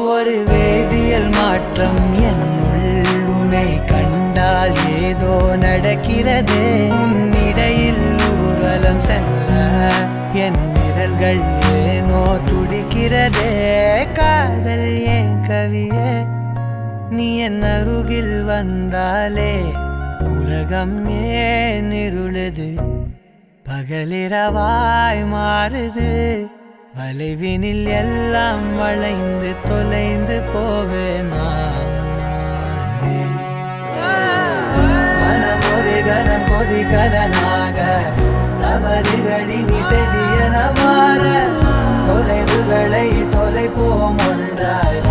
ஒரு வேதியியல் மாற்றம் என்னுள் உன்னை கண்டால் ஏதோ நடக்கிறது. இடையில் ஊர்வலம் செல்ல என் விரல்கள் ஏனோ துடிக்கிறதே. காதல் ஏன் கவியே, நீ என் அருகில் வந்தாலே உலகம் ஏன் இருளுது, பகலிரவாய் மாறுது. வளைவினில் எல்லாம் வளைந்து தொலைந்து போவேனா. மனம் ஒரு கணம் கொதிகலனாக தவறுகளின் இசையன மாற தொலைவுகளை தொலைப்போம் ஒன்றாய்.